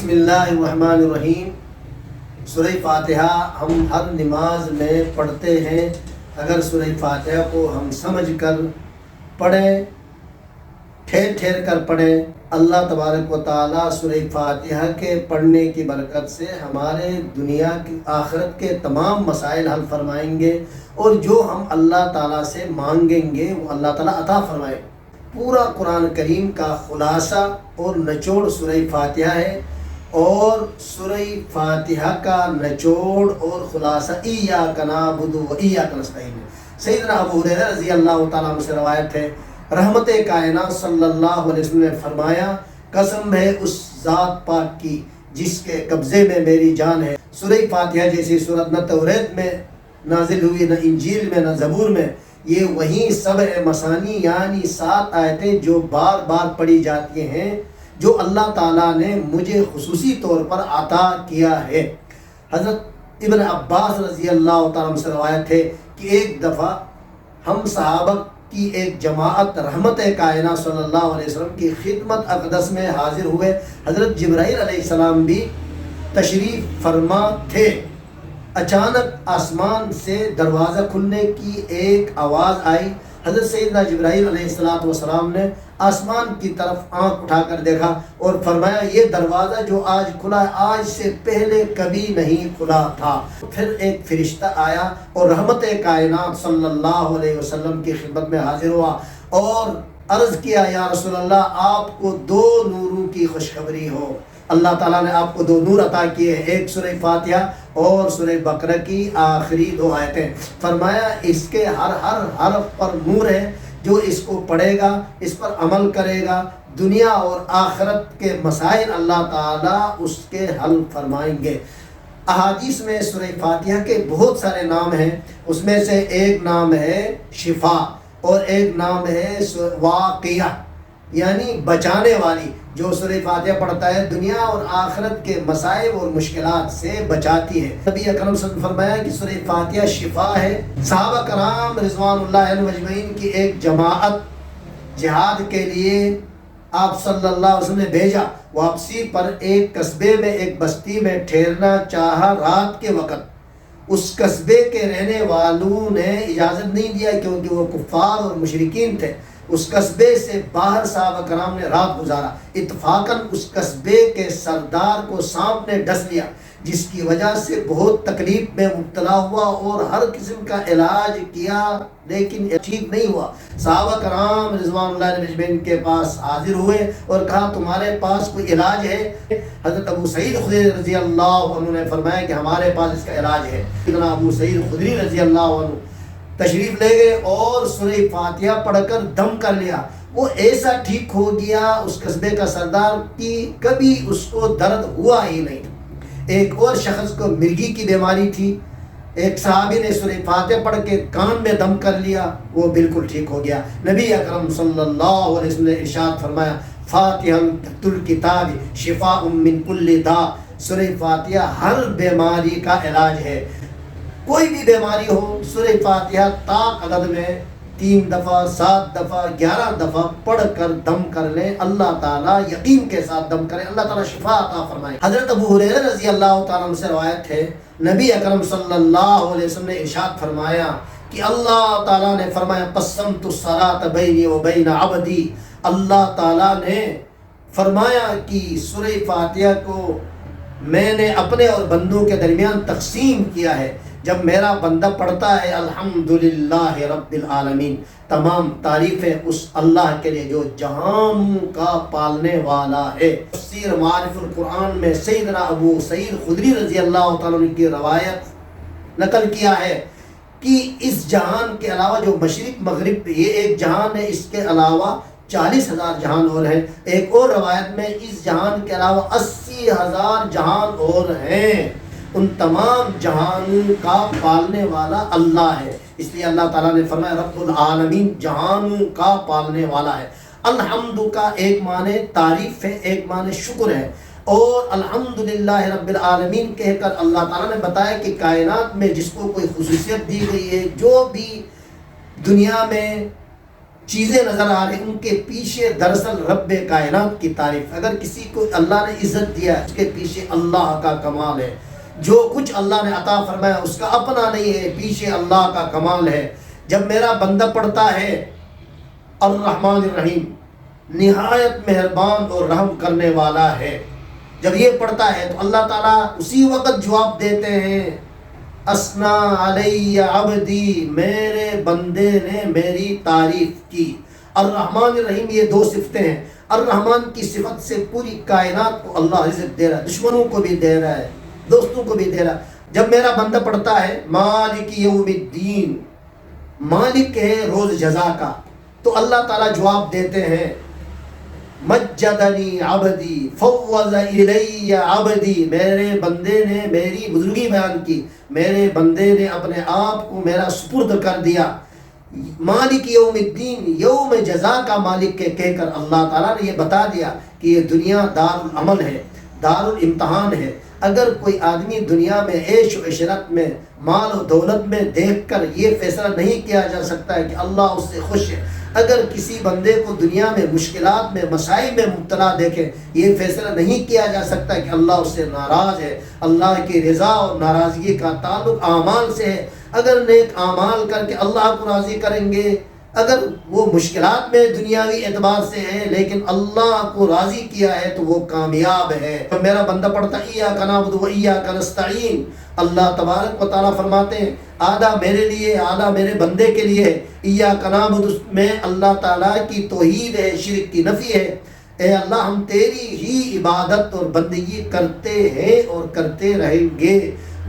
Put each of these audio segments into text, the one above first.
بسم اللہ الرحمن الرحیم۔ سورہ فاتحہ ہم ہر نماز میں پڑھتے ہیں۔ اگر سورہ فاتحہ کو ہم سمجھ کر پڑھیں، ٹھہر ٹھہر کر پڑھیں، اللہ تبارک و تعالیٰ سورہ فاتحہ کے پڑھنے کی برکت سے ہمارے دنیا کی آخرت کے تمام مسائل حل فرمائیں گے، اور جو ہم اللہ تعالیٰ سے مانگیں گے وہ اللہ تعالیٰ عطا فرمائیں۔ پورا قرآن کریم کا خلاصہ اور نچوڑ سورہ فاتحہ ہے، اور سورہ فاتحہ کا نچوڑ اور خلاصہ ایاک نعبد و ایاک نستعین۔ سیدنا ابو ہریرہ رضی اللہ تعالیٰ عنہ سے روایت ہے، رحمت کائنات صلی اللہ علیہ وسلم نے فرمایا، قسم ہے اس ذات پاک کی جس کے قبضے میں میری جان ہے، سورہ فاتحہ جیسی سورت نہ توریت میں نازل ہوئی، نہ انجیل میں، نہ زبور میں۔ یہ وہیں سبع مثانی یعنی 7 آیتیں جو بار بار پڑھی جاتی ہیں، جو اللہ تعالیٰ نے مجھے خصوصی طور پر عطا کیا ہے۔ حضرت ابن عباس رضی اللہ تعالیٰ عنہ سے روایت ہے کہ ایک دفعہ ہم صحابہ کی ایک جماعت رحمت کائنات صلی اللہ علیہ وسلم کی خدمت اقدس میں حاضر ہوئے۔ حضرت جبرائیل علیہ السلام بھی تشریف فرما تھے۔ اچانک آسمان سے دروازہ کھلنے کی ایک آواز آئی۔ حضرت سیدنا جبرائیل علیہ السلام نے آسمان کی طرف آنکھ اٹھا کر دیکھا اور فرمایا، یہ دروازہ جو آج کھلا ہے آج سے پہلے کبھی نہیں کھلا تھا۔ پھر ایک فرشتہ آیا اور رحمت کائنات صلی اللہ علیہ وسلم کی خدمت میں حاضر ہوا اور عرض کیا، یا رسول اللہ، آپ کو 2 نوروں کی خوشخبری ہو۔ اللہ تعالیٰ نے آپ کو 2 نور عطا کیے ہیں، ایک سورہ فاتحہ اور سورہ بقرہ کی آخری 2 آیتیں۔ فرمایا اس کے ہر حرف پر نور ہے، جو اس کو پڑھے گا، اس پر عمل کرے گا، دنیا اور آخرت کے مسائل اللہ تعالیٰ اس کے حل فرمائیں گے۔ احادیث میں سورہ فاتحہ کے بہت سارے نام ہیں، اس میں سے ایک نام ہے شفا اور ایک نام ہے واقعہ یعنی بچانے والی۔ جو سورہ فاتحہ پڑھتا ہے دنیا اور آخرت کے مسائل اور مشکلات سے بچاتی ہے۔ نبی اکرم صلی اللہ علیہ وسلم نے فرمایا کہ سورہ فاتحہ شفا ہے۔ صحابہ کرام رضوان اللہ علیہم اجمعین کی ایک جماعت جہاد کے لیے آپ صلی اللہ علیہ وسلم نے بھیجا۔ واپسی پر ایک قصبے میں ایک بستی میں ٹھہرنا چاہا رات کے وقت۔ اس قصبے کے رہنے والوں نے اجازت نہیں دیا کیونکہ وہ کفار اور مشرکین تھے۔ اس قصبے سے باہر صحابہ کرام نے رات گزارا۔ اتفاقاً اس قصبے کے سردار کو سانپ نے ڈس لیا، جس کی وجہ سے بہت تکلیف میں مبتلا ہوا اور ہر قسم کا علاج کیا لیکن ٹھیک نہیں ہوا۔ صحابہ کرام رضوان اللہ علیہ اجمعین کے پاس حاضر ہوئے اور کہا، تمہارے پاس کوئی علاج ہے؟ حضرت ابو سعید خدری رضی اللہ عنہ نے فرمایا کہ ہمارے پاس اس کا علاج ہے۔ اتنا ابو سعید خدری رضی اللہ عنہ تشریف لے گئے اور سورہ فاتحہ پڑھ کر دم کر لیا۔ وہ ایسا ٹھیک ہو گیا، اس قصبے کا سردار کی کبھی اس کو درد ہوا ہی نہیں۔ ایک اور شخص کو مرگی کی بیماری تھی، ایک صحابی نے سورہ فاتحہ پڑھ کے کان میں دم کر لیا، وہ بالکل ٹھیک ہو گیا۔ نبی اکرم صلی اللہ علیہ وسلم نے ارشاد فرمایا، فاتحۃ الکتاب شفاء من کل داء، سورہ فاتحہ ہر بیماری کا علاج ہے۔ کوئی بھی بیماری ہو، سورہ فاتحہ طاق عدد میں 3 دفعہ، 7 دفعہ، 11 دفعہ پڑھ کر دم کر لیں، اللہ تعالیٰ یقین کے ساتھ دم کریں، اللہ تعالیٰ شفا عطا فرمائے۔ حضرت ابو ہریرہ رضی اللہ تعالیٰ عنہ سے روایت ہے، نبی اکرم صلی اللہ علیہ وسلم نے ارشاد فرمایا کہ اللہ تعالیٰ نے فرمایا، قسمت الصلاۃ بینی و بین عبدی، اللہ تعالیٰ نے فرمایا کہ سورہ فاتحہ کو میں نے اپنے اور بندوں کے درمیان تقسیم کیا ہے۔ جب میرا بندہ پڑھتا ہے الحمدللہ رب العالمین، تمام تعریفیں اس اللہ کے لیے جو جہانوں کا پالنے والا ہے۔ تفسیر معارف القرآن میں سیدنا ابو سعید خدری رضی اللہ تعالیٰ عنہ کی روایت نقل کیا ہے کہ اس جہان کے علاوہ جو مشرق مغرب یہ ایک جہان ہے، اس کے علاوہ 40,000 جہان اور ہیں۔ ایک اور روایت میں اس جہان کے علاوہ 80,000 جہان اور ہیں۔ ان تمام جہانوں کا پالنے والا اللہ ہے، اس لیے اللہ تعالیٰ نے فرمایا رب العالمین جہانوں کا پالنے والا ہے۔ الحمد کا ایک معنی تعریف ہے، ایک معنی شکر ہے، اور الحمدللہ رب العالمین کہہ کر اللہ تعالیٰ نے بتایا کہ کائنات میں جس کو کوئی خصوصیت دی گئی ہے، جو بھی دنیا میں چیزیں نظر آ رہی ہیں، ان کے پیچھے دراصل رب کائنات کی تعریف۔ اگر کسی کو اللہ نے عزت دیا اس کے پیچھے اللہ کا کمال ہے۔ جو کچھ اللہ نے عطا فرمایا اس کا اپنا نہیں ہے، پیچھے اللہ کا کمال ہے۔ جب میرا بندہ پڑھتا ہے الرحمن الرحیم، نہایت مہربان اور رحم کرنے والا ہے، جب یہ پڑھتا ہے تو اللہ تعالیٰ اسی وقت جواب دیتے ہیں، اسنا علی عبدی، میرے بندے نے میری تعریف کی۔ الرحمن الرحیم یہ دو صفتیں ہیں۔ الرحمن کی صفت سے پوری کائنات کو اللہ عزت دے رہا ہے، دشمنوں کو بھی دے رہا ہے، دوستوں کو بھی دے رہا ہے۔ جب میرا بندہ پڑھتا ہے مالک یوم الدین، مالک ہے روز جزا کا، تو اللہ تعالیٰ جواب دیتے ہیں، مجدنی عبدی فوض الی عبدی، میرے بندے نے میری بزرگی بیان کی، میرے بندے نے اپنے آپ کو میرا سپرد کر دیا۔ مالک یوم الدین، یوم جزا کا مالک کہہ کر اللہ تعالیٰ نے یہ بتا دیا کہ یہ دنیا دار العمل ہے، دار الامتحان ہے۔ اگر کوئی آدمی دنیا میں عیش و عشرت میں، مال و دولت میں دیکھ کر یہ فیصلہ نہیں کیا جا سکتا ہے کہ اللہ اس سے خوش ہے۔ اگر کسی بندے کو دنیا میں مشکلات میں، مسائل میں مبتلا دیکھے، یہ فیصلہ نہیں کیا جا سکتا کہ اللہ اس سے ناراض ہے۔ اللہ کی رضا اور ناراضگی کا تعلق اعمال سے ہے۔ اگر نیک اعمال کر کے اللہ کو راضی کریں گے، اگر وہ مشکلات میں دنیاوی اعتبار سے ہے لیکن اللہ کو راضی کیا ہے تو وہ کامیاب ہے۔ تو میرا بندہ پڑھتا ایاک نعبد و ایاک نستعین، اللہ تبارک و تعالیٰ فرماتے ہیں آدھا میرے لیے، آدھا میرے بندے کے لیے ہے۔ ایاک نعبد میں اللہ تعالیٰ کی توحید ہے، شرک کی نفی ہے۔ اے اللہ ہم تیری ہی عبادت اور بندگی کرتے ہیں اور کرتے رہیں گے۔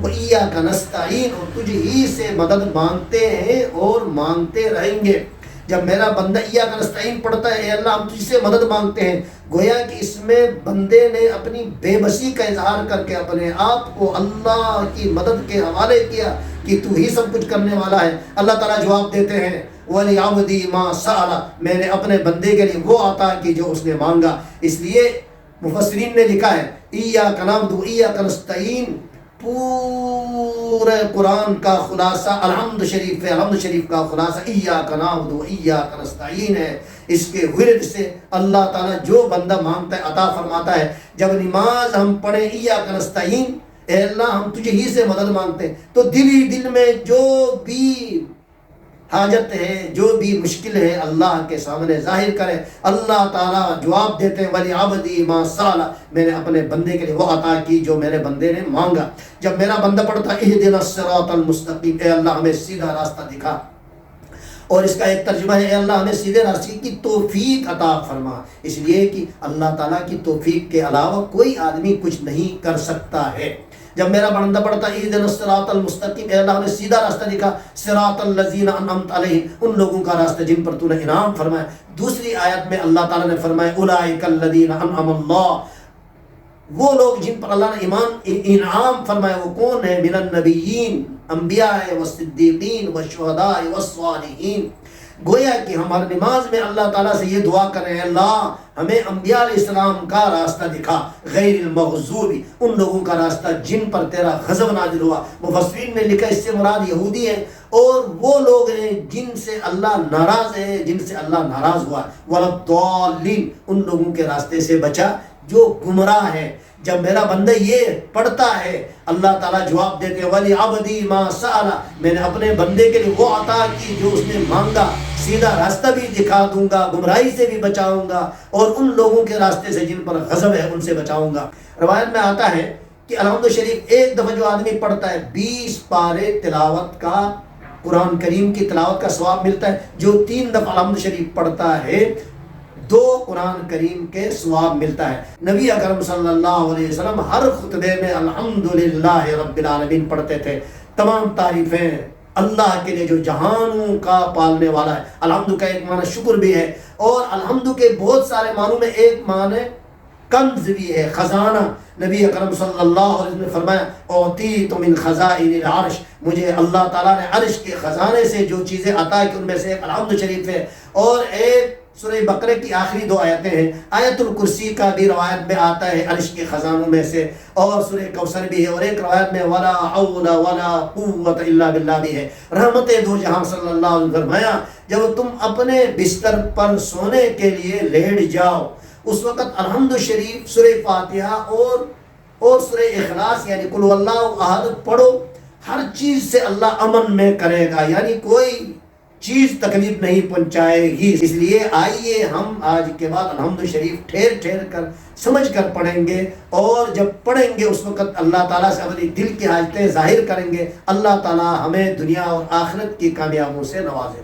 وَإِيَّاكَ نَسْتَعِينُ، اور تجھ ہی سے مدد مانگتے ہیں اور مانگتے رہیں گے۔ جب میرا بندہ ایاک نستعین پڑھتا ہے، اے اللہ ہم تجھ سے مدد مانگتے ہیں، گویا کہ اس میں بندے نے اپنی بے بسی کا اظہار کر کے اپنے آپ کو اللہ کی مدد کے حوالے کیا کہ تو ہی سب کچھ کرنے والا ہے۔ اللہ تعالیٰ جواب دیتے ہیں وَلِعَبْدِي مَا سَأَلَ، میں نے اپنے بندے کے لیے وہ عطا کی جو اس نے مانگا۔ اس لیے مفسرین نے لکھا ہے ایاک نعبد و ایاک نستعین پورے قرآن کا خلاصہ الحمد شریف ہے۔ الحمد شریف کا خلاصہ ایاک نعبد و ایاک نستعین ہے۔ اس کے ورد سے اللہ تعالیٰ جو بندہ مانگتا ہے عطا فرماتا ہے۔ جب نماز ہم پڑھیں ایاک نستعین، اے اللہ ہم تجھ ہی سے مدد مانگتے ہیں، تو دل ہی دل میں جو بھی حاجت ہے، جو بھی مشکل ہے اللہ کے سامنے ظاہر کرے۔ اللہ تعالیٰ جواب دیتے ہیں وَلِعَبْدِي مَا سَأَلَ، میں نے اپنے بندے کے لیے وہ عطا کی جو میرے بندے نے مانگا۔ جب میرا بندہ پڑھتا ہے اهْدِنَا الصِّرَاطَ الْمُسْتَقِيمَ، اے اللہ ہمیں سیدھا راستہ دکھا، اور اس کا ایک ترجمہ ہے اے اللہ ہمیں سیدھے راستے کی توفیق عطا فرما، اس لیے کہ اللہ تعالیٰ کی توفیق کے علاوہ کوئی آدمی کچھ نہیں کر سکتا ہے۔ جب میرا بندہ پڑھتا ہے اهْدِنَا الصِّرَاطَ الْمُسْتَقِيمَ، اے اللہ ہمیں سیدھا راستہ دکھا، صراط الذین انعمت علیہم، ان لوگوں کا راستہ جن پر تو نے انعام فرمایا۔ دوسری آیت میں اللہ تعالیٰ نے فرمایا اولئک الذین انعم اللہ، وہ لوگ جن پر اللہ نے انعام فرمایا وہ کون ہے؟ من النبیین، انبیاء والصدیقین والشہداء والصالحین۔ گویا کہ ہم ہر نماز میں اللہ تعالیٰ سے یہ دعا کر رہے ہیں اللہ ہمیں انبیاء علیہ السلام کا راستہ دکھا، غیر المغضوب، ان لوگوں کا راستہ جن پر تیرا غضب نازل ہوا۔ مفسرین نے لکھا اس سے مراد یہودی ہیں اور وہ لوگ ہیں جن سے اللہ ناراض ہے، جن سے اللہ ناراض ہوا۔ وَلَضَّالِّينَ، ان لوگوں کے راستے سے بچا جو گمراہ ہے۔ جب میرا بندہ یہ پڑھتا ہے اللہ تعالیٰ جواب دیتے ہیں وَلِعَبْدِي مَا سَأَلَ، میں نے اپنے بندے کے لیے وہ عطا کی جو اس نے مانگا، سیدھا راستہ بھی دکھا دوں گا، گمراہی سے بھی بچاؤں گا، اور ان لوگوں کے راستے سے جن پر غضب ہے ان سے بچاؤں گا۔ روایت میں آتا ہے کہ الحمد شریف ایک دفعہ جو آدمی پڑھتا ہے 20 پارے تلاوت کا، قرآن کریم کی تلاوت کا ثواب ملتا ہے۔ جو 3 دفعہ الحمد شریف پڑھتا ہے 2 قرآن کریم کے ثواب ملتا ہے۔ نبی اکرم صلی اللہ علیہ وسلم ہر خطبے میں الحمدللہ رب العالمین پڑھتے تھے۔ تمام تعریفیں اللہ کے لیے جو جہانوں کا پالنے والا ہے۔ الحمد کا ایک معنی شکر بھی ہے، اور الحمد کے بہت سارے معنوں میں ایک معنی کنز بھی ہے، خزانہ۔ نبی اکرم صلی اللہ علیہ وسلم نے فرمایا اعطیت من خزائن العرش، مجھے اللہ تعالیٰ نے عرش کے خزانے سے جو چیزیں عطا کی ان میں سے ایک الحمد شریف ہے، اور ایک سورہ بقرہ کی آخری 2 آیتیں ہیں. آیت الکرسی کا بھی روایت میں آتا ہے عرش کے خزانوں میں سے، اور سورہ کوثر بھی ہے، اور ایک روایت میں ولا حول ولا قوت الا باللہ بھی ہے. رحمت دو جہاں صلی اللہ علیہ وسلم فرمایا جب تم اپنے بستر پر سونے کے لیے لیٹ جاؤ اس وقت الحمد شریف، سورہ فاتحہ اور سورہ اخلاص یعنی قل واللہ احد پڑھو. ہر چیز سے اللہ امن میں کرے گا، یعنی کوئی چیز تکلیف نہیں پہنچائے گی. اس لیے آئیے ہم آج کے بعد الحمد شریف ٹھہر کر سمجھ کر پڑھیں گے، اور جب پڑھیں گے اس وقت اللہ تعالیٰ سے اپنی دل کی حاجتیں ظاہر کریں گے. اللہ تعالیٰ ہمیں دنیا اور آخرت کی کامیابیوں سے نوازے.